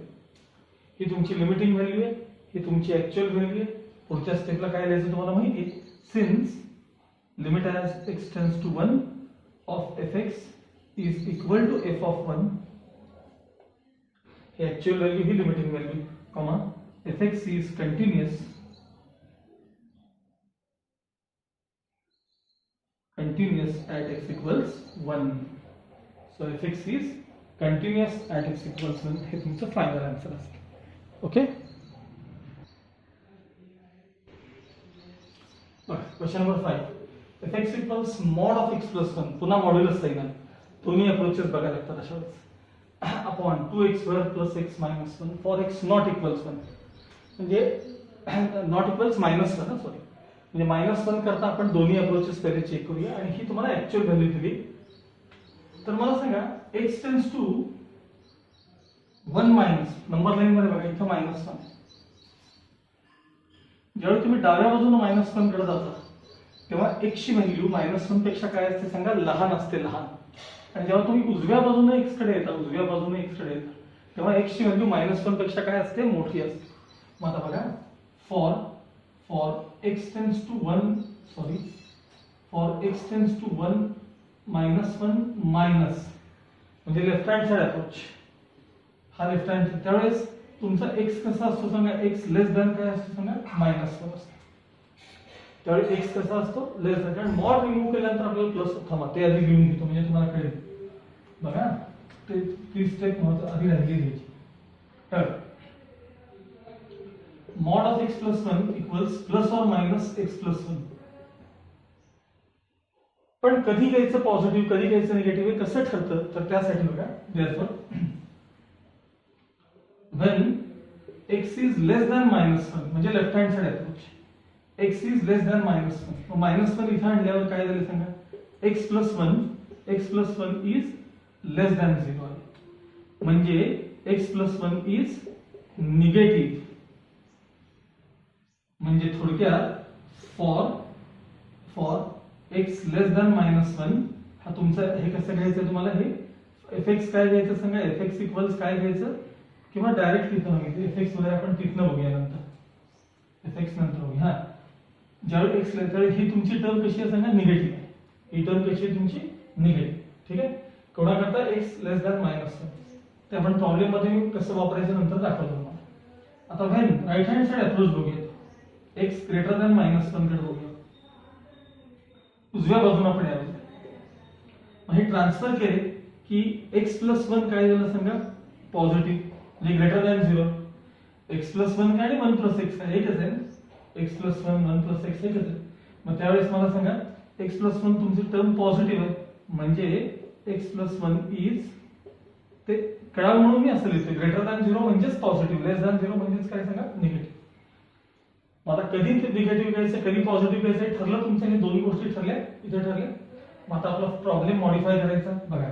ही तुमची लिमिटिंग व्हॅल्यू आहे ही तुमची ऍक्च्युअल व्हॅल्यू आहे पुढच्या स्टेपला काय लिहायचं तुम्हाला माहिती आहे, since limit as x tends to 1 of F X is equal to F of 1, हे ऍक्च्युअल व्हॅल्यू ही limiting value, comma F X is continuous at x equals 1. So fx is continuous at x equals 1. हे तुमचं final answer असेल. Okay, question number 5. fx equals mod of x plus 1, पुन्हा modulus आहे ना, दोन्ही approaches बघायला लागतात अशा वेळेस, upon 2x² plus x minus 1 for x not equals 1, म्हणजे नॉट इक्वल्स मायनस 1, सॉरी, म्हणजे -1 करता आपण दोन्ही अप्रोचेस पहिले चेक करूया आणि ही तुम्हाला ऍक्च्युअल व्हॅल्यू दिली. तर मला सांगा x tends to 1 minus, number line मध्ये बघा इथं -1, ज्यावेळी तुम्ही डाव्या बाजूने -1 कडे जाता तेव्हा x ची व्हॅल्यू -1 पेक्षा काय असते सांगा, लहान असते, लहान. आणि जेव्हा तुम्ही उजव्या बाजूने x कडे येता तेव्हा x ची व्हॅल्यू -1 पेक्षा काय असते, मोठी असते. मग आता बघा, for x tends to 1 -1 minus, म्हणजे लेफ्ट हँड साइड अप्रोच, हा लेफ्ट हँड, त्यावेळेस तुमचा x कसा असतो सांगा, x लेस दॅन काय असतो सांगा, -1 असतो. त्यावेळेस x कसा असतो, लेस दॅन, कारण मॉड रिमूव्ह केल्यानंतर आपल्याला प्लस, थांबा ते आधी लिहून घेतो म्हणजे तुम्हाला कळेल. बघा ती स्टेप आधी राहिली घ्यायची. तर mod of x plus 1 equals plus or minus x plus 1. पण कधी घ्यायचं पॉझिटिव्ह, कधी घ्यायचं निगेटिव्ह, हे कसं ठरतं, तर त्यासाठी बघा, therefore when x is less than -1, म्हणजे left hand side approach, x is less than -1, -1 इथं आणल्यावर काय झालं सांगा, x plus 1 is less than 0, म्हणजे x plus 1 is निगेटिव्ह. म्हणजे थोडक्यात फॉर x लेस दॅन -1, हा तुमचा, हे कसं घ्यायचं तुम्हाला, हे fx काय घ्यायचं सांगा, fx इक्वल्स काय घ्यायचं, किंवा डायरेक्ट तिथं बघायचं, fx वगैरे आपण तिथनं बघूया नंतर, fx नंतर बघूया. हा, ज्यावेळी x त्यावेळी ही तुमची टर्म कशी आहे सांगा, निगेटिव्ह आहे, ही टर्म कशी आहे तुमची, निगेटिव्ह. ठीक आहे, कोणा करता x लेस दॅन -1, ते आपण प्रॉब्लेम मध्ये कसं वापरायचं नंतर दाखवतो तुम्हाला. आता when right hand side approach बघूया, x ग्रेटर दॅन -1 कडे बघूया, उजव्या बाजूने आपण यावं, हे ट्रान्सफर केले की x प्लस 1 काय झालं सांगा, पॉझिटिव्ह, म्हणजे ग्रेटर दॅन 0. x प्लस 1 काय आणि 1 प्लस x काय एकच आहे, x प्लस 1 1 प्लस x एकच आहे. मग त्यावेळेस मला सांगा x प्लस 1 तुमची टर्म पॉझिटिव्ह आहे, म्हणजे x प्लस 1 इज, ते कळावं म्हणून मी असं लिहितो, ग्रेटर दॅन 0 म्हणजेच पॉझिटिव्ह, लेस दॅन 0 म्हणजेच काय सांगा, निगेटिव्ह. आता कधी निगेटिव्ह घ्यायचं, कधी पॉझिटिव्ह घ्यायचं ठरलं तुमच्या, हे दोन्ही गोष्टी ठरल्या, इथे ठरल्या. मग आता आपला प्रॉब्लेम मॉडिफाय करायचा. बघा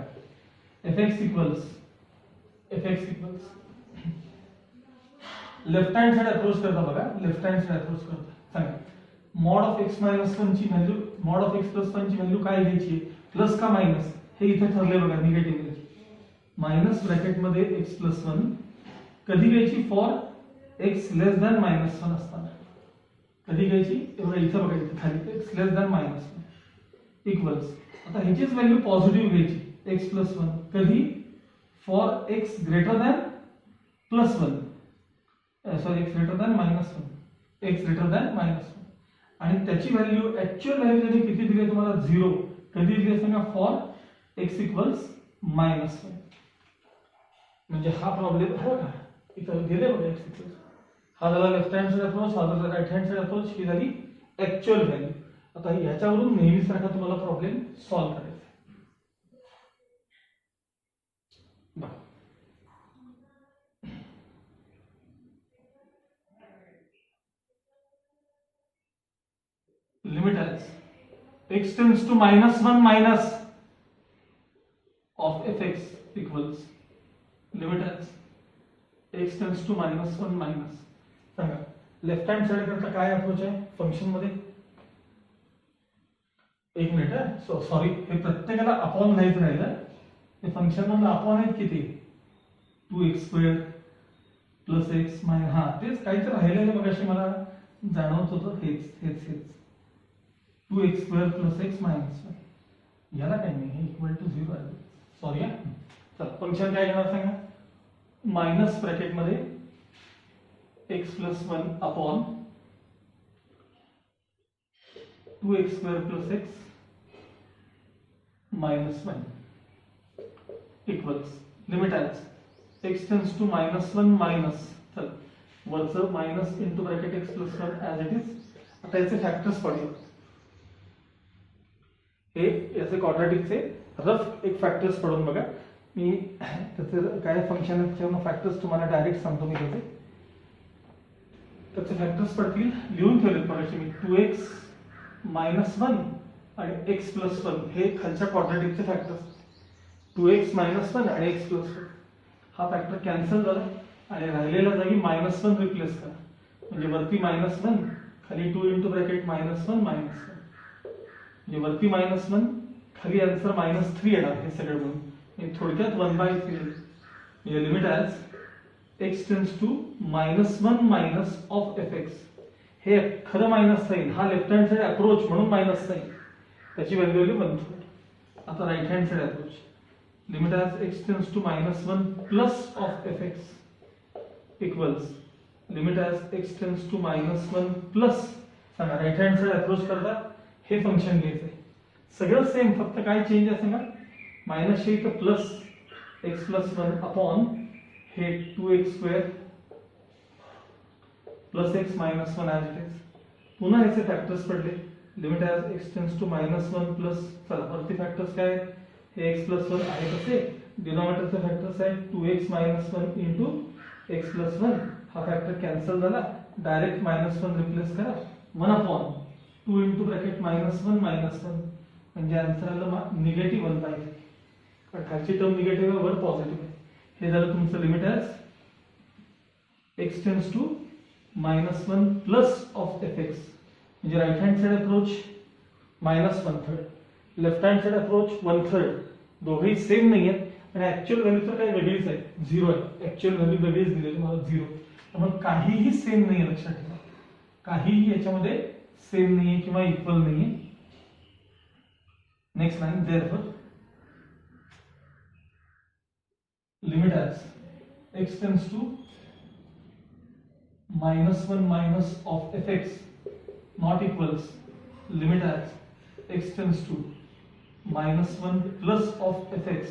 fx equals left hand side approach करता, बघा लेफ्ट हँड साइड अप्रोच करता, सांगा मॉड ऑफ x मायनस 1 ची value, mod of x plus 1 ची व्हॅल्यू काय घ्यायची, प्लस का मायनस, हे इथे ठरले बघा, निगेटिव्ह घ्यायची. मायनस ब्रॅकेट मध्ये x प्लस 1 कधी घ्यायची, फॉर x लेस दॅन -1 असताना कधी घ्यायची, एवढं इथं बघा, इथे खाली x लेस दॅन -1 इक्वल्स, आता ह्याचीच व्हॅल्यू पॉझिटिव्ह घ्यायची, x प्लस 1 कधी, for x greater than plus 1, sorry x greater than -1, आणि त्याची व्हॅल्यू, ऍक्च्युअल व्हॅल्यू त्यांनी किती दिली तुम्हाला, 0. कधी दिली सांगा, फॉर x इक्वल्स -1. म्हणजे हा प्रॉब्लेम आहे का, इथं दिले बघा x इक्वल्स, हा झाला लेफ्ट हँड साइड अप्रोच, हा झाला राईट हँड साइड अप्रोच, ही झाली ऍक्च्युअल व्हॅल्यू. आता ह्याच्यावरून नेहमीसारखा तुम्हाला प्रॉब्लेम सॉल्व्ह करायचा. Limit as x tends to -1 minus of fx equals, limit as x tends to -1 minus, सांगा लेफ्ट हँड साइड करता काय अप्रोच आहे फंक्शन मध्ये, एक मिनिट आहे, सॉरी हे प्रत्येकाला अपॉन लिहायचं राहिलं, हे फंक्शन मधलं अपॉन आहेत किती, 2x² प्लस x मायनस, हा तेच काहीतरी राहिलेलं मगाशी मला जाणवत होतं हेच हेच हेच 2x² + x - 1 याला काही नाही, हे इक्वल टू 0 आहे. सॉरी हा. चल फंक्शन काय घेणार सांगा, मायनस ब्रॅकेटमध्ये x + 1 upon 2x² + x - 1 equals limit as x tends to -1 minus, चल वरचं minus into bracket x + 1 as it is. आता याचे फॅक्टर्स पाहूया. हे याचे क्वाड्रॅटिकचे रफ एक फॅक्टर्स पडून बघा. मी त्याचे काय फंक्शन आहेत किंवा फॅक्टर्स तुम्हाला डायरेक्ट सांगतो. मी त्याचे फॅक्टर्स पडतील लिहून ठेवलेत मगाशी मी. 2x - 1 आणि x + 1 हे खालच्या क्वाड्रॅटिकचे फॅक्टर्स. 2x - 1 आणि x + 1 हा फॅक्टर कॅन्सल झाला आणि राहिलेल्या जागी -1 रिप्लेस करा. म्हणजे वरती -1 खाली 2 इंटू ब्रॅकेट -1 - 1 म्हणजे वरती -1 खाली आन्सर -3 येणार. हे सगळं म्हणून थोडक्यात 1/3 म्हणजे limit as x tends to -1 minus of fx. हे खरं मायनस साईन, हा लेफ्ट हँड साइड अप्रोच म्हणून मायनस साईन, त्याची व्हॅल्यू आली 1/3. आता right hand side approach limit as x tends to -1 plus of fx equals limit as x tends to -1 plus. सांगा right hand side approach करता हे function घ्यायचंय. सगळं same, फक्त काय चेंज आहे सांगा, मायनस इथं प्लस x + 1 अपॉन हे 2x² + x - 1 as it is. पुन्हा याचे फॅक्टर्स पडले limit as x tends to -1 plus. चला वरती फॅक्टर्स काय आहेत, हे x + 1 आहे तसे. डिनॉमिनेटरचे फॅक्टर्स आहेत 2x - 1 इंटू x + 1. हा फॅक्टर कॅन्सल झाला, डायरेक्ट -1 रिप्लेस करा. 1 अपॉन 2 इंटू ब्रॅकेट -1 - 1 म्हणजे आन्सर आलं निगेटिव्ह 1/3. कारण खालची टर्म निगेटिव्ह आहे, वर पॉझिटिव्ह आहे. हे झालं तुमचं limit as x tends to -1 plus of fx. म्हणजे right hand side approach -1/3, left hand side approach 1/3. दोघेही सेम नाही आहेत आणि ऍक्च्युअल व्हॅल्यू तर काही वेगळीच आहे, 0 आहे. ऍक्च्युअल व्हॅल्यू वेगळीच दिली तुम्हाला 0. त्यामुळे काहीही सेम नाही आहे, लक्षात ठेवा. काहीही याच्यामध्ये सेम नाहीये किंवा इक्वल नाहीये. Next line, therefore limit as x tends to -1 minus of fx not equals limit as x tends to -1 plus of fx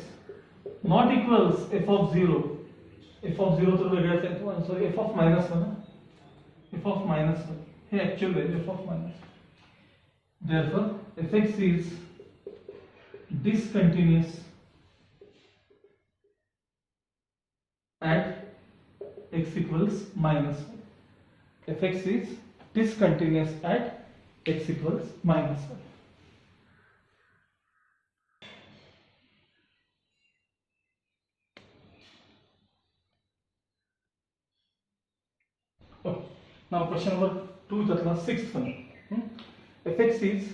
not equals f of 0. f of 0 तर वेगळाच आहे, sorry f of -1, f of -1 हे actual value f of -. Therefore fx is discontinuous at x equals -1. fx is discontinuous at x equals -1. Okay. Now question number 2 त्यातला 6th one. fx is,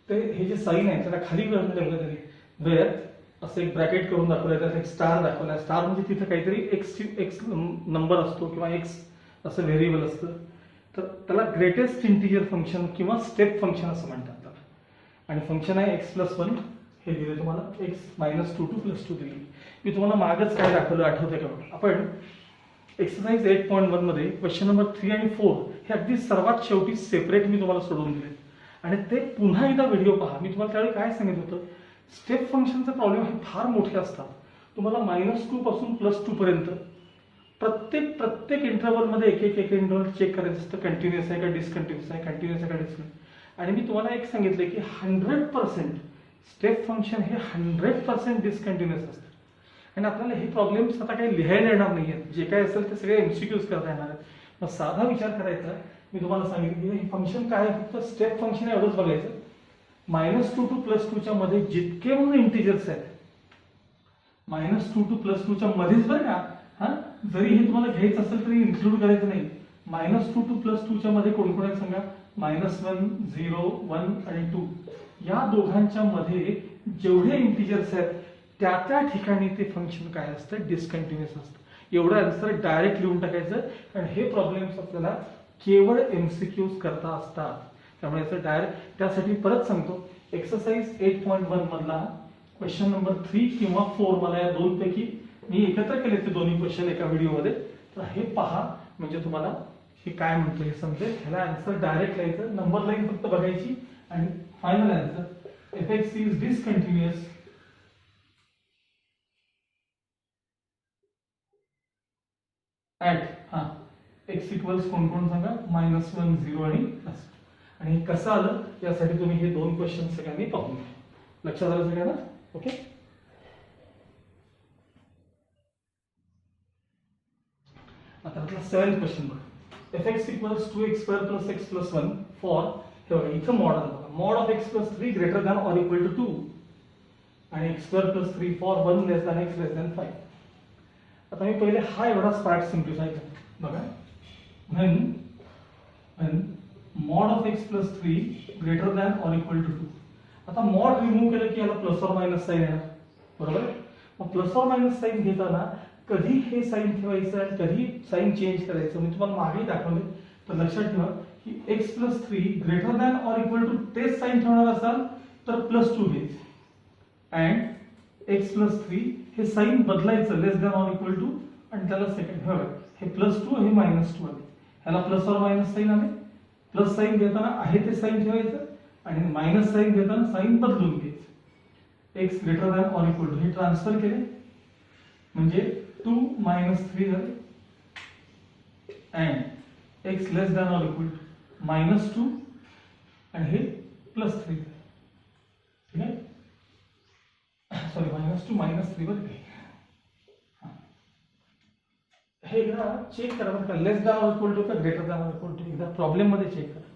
ते हे जे sign आहे त्याला खाली ठेवलं तरी वेअर असं एक ब्रॅकेट करून दाखवलं, त्यात एक स्टार दाखवला. स्टार म्हणजे तिथे काहीतरी एक्स नंबर असतो किंवा एक्स असं व्हेरिएबल असतं. तर त्याला ग्रेटेस्ट इंटिजर फंक्शन किंवा स्टेप फंक्शन असं म्हणतात त्याला. आणि फंक्शन आहे x + 1 हे दिले तुम्हाला, x - 2 to +2 दिली. मी तुम्हाला मागच काय दाखवलं आठवते का? आपण एक्सरसाइज 8.1 मध्ये क्वेश्चन नंबर 3 आणि 4 हे अगदी सर्वात शेवटी सेपरेट मी तुम्हाला सोडून दिले आणि ते पुन्हा एकदा व्हिडिओ पहा. मी तुम्हाला त्यावेळी काय सांगितलं होतं, स्टेप फंक्शनचा प्रॉब्लेम हे फार मोठे असतात. तुम्हाला -2 पासून +2 पर्यंत प्रत्येक इंटरव्हलमध्ये एक इंटरव्हल चेक करायचं असतं, कंटिन्युअस आहे का डिसकंटिन्युअस आहे, कंटिन्युअस आहे का डिसकंटिन्युअस. आणि मी तुम्हाला एक सांगितलं की 100% स्टेप फंक्शन हे 100% डिसकंटिन्युअस असतं. आणि आपल्याला हे प्रॉब्लेम्स आता काही लिहायला येणार नाही आहेत, जे काय असेल ते सगळे MCQs करता येणार आहेत. मग साधा विचार करायचा, मी तुम्हाला सांगितलं की हे फंक्शन काय आहे, फक्त स्टेप फंक्शन एवढंच बघायचं. -2 to +2 च्या मध्ये जितके म्हणून इंटिजर्स आहेत, -2 to +2 च्या मध्येच बरं का, हा जरी हे तुम्हाला घ्यायचं असेल तरी इन्क्लूड करायचं नाही. -2 to +2 च्या मध्ये कोण आहेत सांगा, -1, 0, 1 आणि 2 या दोघांच्या मध्ये जेवढे इंटिजर्स आहेत त्या ठिकाणी ते फंक्शन काय असतं, डिसकंटिन्युअस असतं. एवढं आन्सर डायरेक्ट लिहून टाकायचं, कारण हे प्रॉब्लेम्स आपल्याला केवळ MCQs करता असतात. त्यामुळे याचं डायरेक्ट त्यासाठी परत सांगतो, एक्सरसाइज 8.1 मधला क्वेश्चन नंबर 3 किंवा 4 मला या दोन पैकी मी एकत्र केले ते दोन्ही क्वेश्चन एका व्हिडिओमध्ये. तर हे पहा, म्हणजे तुम्हाला हे काय म्हणतो हे समजेल. ह्याला आन्सर डायरेक्ट लिहायचं, नंबर लाईन फक्त बघायची आणि final answer F is discontinuous at X equals कोण कोण सांगा, -1 0 आणि प्लस. आणि हे कसं आलं यासाठी तुम्ही हे दोन क्वेश्चन सगळ्यांनी पाहून घ्या. लक्षात आलं सगळ्यांना? ओके. आता आपला 7th क्वेश्चन बघा. fx equals 2x² + x + 1 for, हे बघा इथं मॉड आलं बघा, mod of x + 3 greater than or equal to 2 आणि x² + 3 for 1 less than x less than 5. आता मी पहिले हा एवढाच पार्ट सिम्प्लिफाय करतो बघा. when mod of x + 3 greater than or equal to 2. आता मॉड रिमूव्ह केलं की याला प्लस और मायनस साइन येणार, बरोबर. मग प्लस और मायनस साइन घेताना कधी हे साइन ठेवायचं आणि कधी साइन चेंज करायचं मी तुम्हाला मागे दाखवले. तर लक्षात ठेवा की x + 3 greater than or equal to तेच साइन ठेवणार असाल तर +2 घ्यायचं अँड x + 3 हे साइन बदलायचं लेस दॅन ऑर इक्वल टू आणि त्याला सेकंड हे +2 हे -2 आले. ह्याला प्लस और मायनस साइन आले. प्लस साइन घेताना आहे ते साइन ठेवायचं आणि मायनस साइन घेताना साइन बदलून घ्यायचं. x greater than or equal to हे ट्रान्सफर केले म्हणजे 2 - 3 झाले and x less than or equal to -2 आणि हे +3 झाले. ठीक आहे, सॉरी -2 -3 बरं काय. हे एकदा चेक करा बरं का, less than or equal to का greater than or equal to. एकदा प्रॉब्लेम मध्ये चेक करा.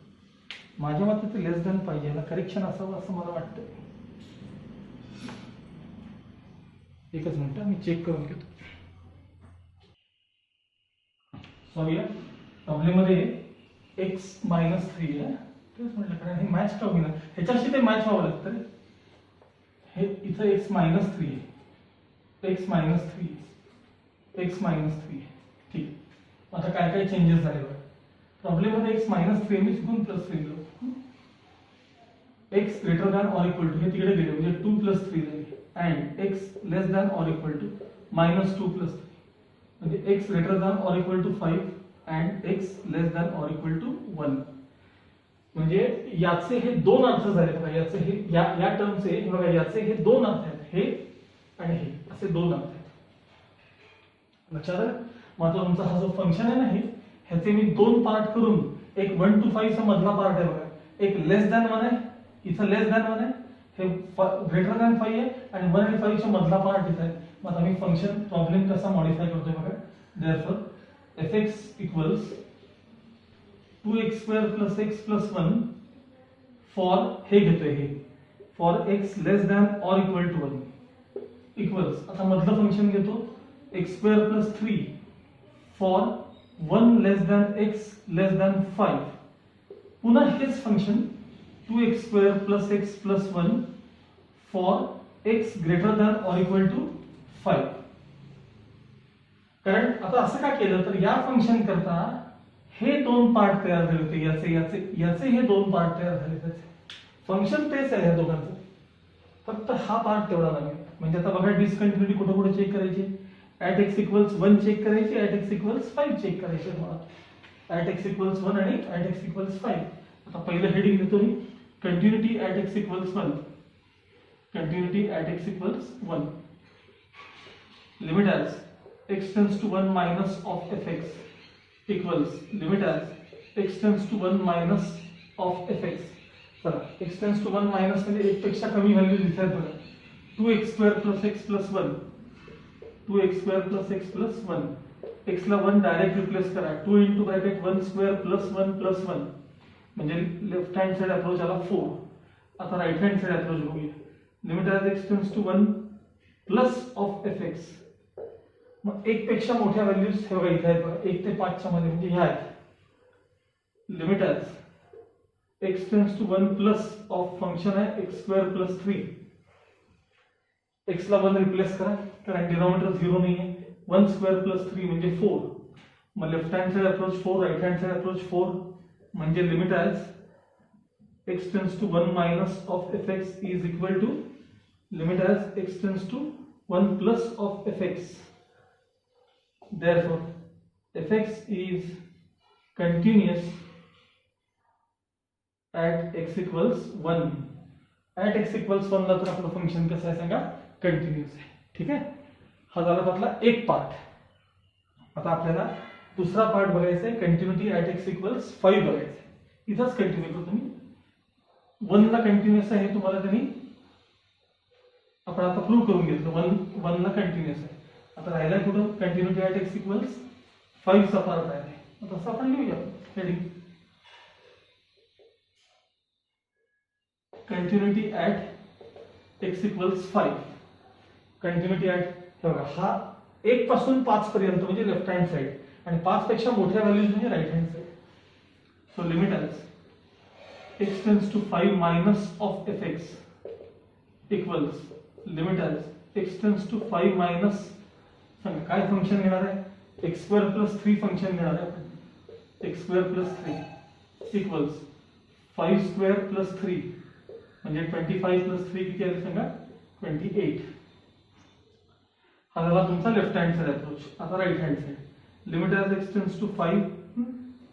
माझ्या मते ते लेस दॅन पाहिजे, याला करेक्शन असावं असं मला वाटतं. एकच मिनिट मी चेक करून घेतो. सॉरी, प्रॉब्लेम मध्ये x -3 आहे. तेच म्हटलं कारण हे मॅच का होईना, ह्याच्याशी ते मॅच व्हावं लागतं. हे इथं x -3 आहे, x -3 ठीक. आता काय काय चेंजेस झाले बघा. प्रॉब्लेम मध्ये x -3 मी चुकून +3 लिहिलं. x greater than or equal to हे तिकडे गेले म्हणजे 2 + 3 झाले and x less than or equal to -2 + 3 म्हणजे x greater than or equal to 5 and x less than or equal to 1. म्हणजे याचे हे दोन अर्थ झाले बघा. याचे हे या टर्मचे बघा, याचे हे दोन अर्थ आहेत, हे आणि हे असे दोन अर्थ आहेत. लक्षात आलं? मग तुमचा हा जो फंक्शन आहे ना, हे ह्याचे मी दोन पार्ट करून एक 1 to 5 चा मधला पार्ट आहे बघा, एक लेस दॅन 1 आहे, इथं लेस दॅन 1 आहे, हे ग्रेटर दॅन 5 आहे आणि 1 आणि 5 चा मधला पार्ट इथं आहे. मग आता मी फंक्शन प्रॉब्लेम कसा मॉडिफाय करतोय बघा. Therefore fx equals 2x² + x + 1 for, हे घेतोय हे for x less than or equal to 1 equals, आता मधलं फंक्शन घेतो x² + 3 for 1 less than x less than 5. पुन्हा हेच function 2x² + x + 1 for x greater than or equal to 5. कारण आता असं का केलं तर या फंक्शन करता हे दोन पार्ट तयार झाले होते, याचे हे दोन पार्ट तयार झाले. त्याचे फंक्शन तेच आहे या दोघांचं, फक्त हा पार्ट तेवढा नव्हे. म्हणजे आता बघा डिसकंटिन्युटी कुठे कुठे चेक करायची. ऍट x = 1 चेक करायची, ऍट x = 5 चेक करायचे. ऍट x = 1 आणि ऍट x = 5. आता पहिलं हेडिंग देतो मी, continuity at x = 1. Continuity at x = 1. Limit as x tends to 1 minus of fx equals limit as x tends to 1 minus of fx. चला, x tends to 1 minus म्हणजे एक पेक्षा कमी व्हॅल्यू दिसतात बघा. 2x² + x + 1 2x² + x + 1. x ला 1 direct replace करा. 2 into bracket 1² + 1 + 1 म्हणजे लेफ्ट हँड साइड अप्रोच आला 4. आता राइट हँड साइड अप्रोच बघूया. Limit as x tends to 1 plus of fx. मग एक पेक्षा मोठ्या व्हॅल्यूज हे बघा इथे आहेत बघा, 1 ते 5 च्या मध्ये म्हणजे ह्या आहेत. Limit as x tends to 1 plus of function आहे x² + 3. x ला 1 रिप्लेस करा कारण डिनॉमिनेटर 0 नाही आहे. 1² + 3 म्हणजे 4. मग left hand side approach 4, right hand side approach 4, म्हणजे limit as x tends to 1 minus of fx is equal to limit as x tends to 1 plus of fx. Therefore, fx is continuous at x equals 1. At x equals 1 ला तर आपलं function कसं आहे सांगा, continuous आहे. ठीक आहे, हा झाला त्यातला एक पार्ट. आता आपल्याला दुसरा पार्ट बघायचा आहे, कंटिन्युटी ॲट x इक्वल्स 5 बघायचं आहे. इथंच कंटिन्यू करतो मी. 1 ला कंटिन्युअस आहे तुम्हाला त्यांनी आपण आता प्रूव्ह करून घेतलं. 1 ला कंटिन्युअस आहे. आता राहिला कुठं कंटिन्युटी ॲट x इक्वल्स 5 चा पार्ट आहे. तसं आपण लिहूया heading, continuity at x equals 5. Continuity at हे बघा, हा 1 पासून 5 पर्यंत म्हणजे लेफ्ट हँड साइड आणि 5 पेक्षा मोठ्या व्हॅल्यूज म्हणजे right hand side. So limit as x tends to 5 minus of fx equals limit as x tends to 5 minus सांगा काय फंक्शन घेणार आहे, x square plus 3 फंक्शन घेणार आहे आपण. x square plus 3 equals 5 square plus 3 म्हणजे 25 plus 3 किती आले सांगा, 28. हा झाला तुमचा लेफ्ट हँड साइड अप्रोच. आता right hand side limit as x tends to 5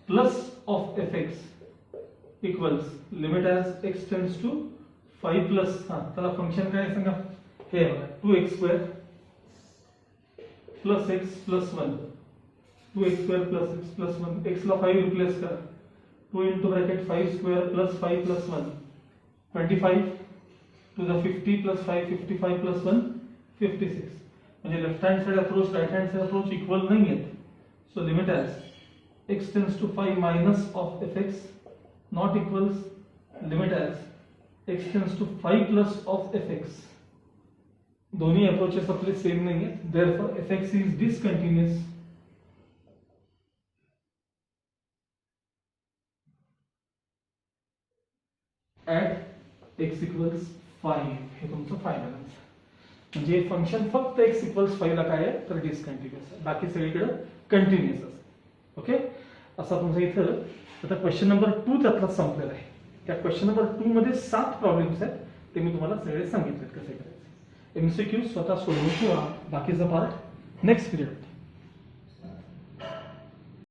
plus of fx equals limit as x tends to 5 plus त्याला फंक्शन काय सांगा, हे बघा 2x square plus x plus 1, 2x square plus x plus 1, x ला 5 replace करा, 2 into bracket 5 square plus 5 plus 1, 25 to the 50 plus 5, 55 plus 1, 56. म्हणजे left hand side approach right hand side approach equal नाही आहेत. So limit as x tends to 5 minus of fx not equals limit as x tends to 5 plus of fx. दोन्ही approaches आपले same नाही आहेत. therefore fx is discontinuous at x equals 5. हे तुमचं final answer. म्हणजे function फक्त x equals 5 ला काय आहे तर डिस्कंटिन्युअस आहे, बाकी सगळीकडे कंटिन्युअस आहे. ओके, असा तुमचा इथं आता क्वेश्चन नंबर 2 त्यातला संपलेला आहे. त्या क्वेश्चन नंबर 2 मध्ये 7 प्रॉब्लेम्स आहेत, ते मी तुम्हाला सगळे सांगितले कसे करायचे. MCQ स्वतः सोडवून किंवा बाकीचा पार्ट नेक्स्ट पिरियड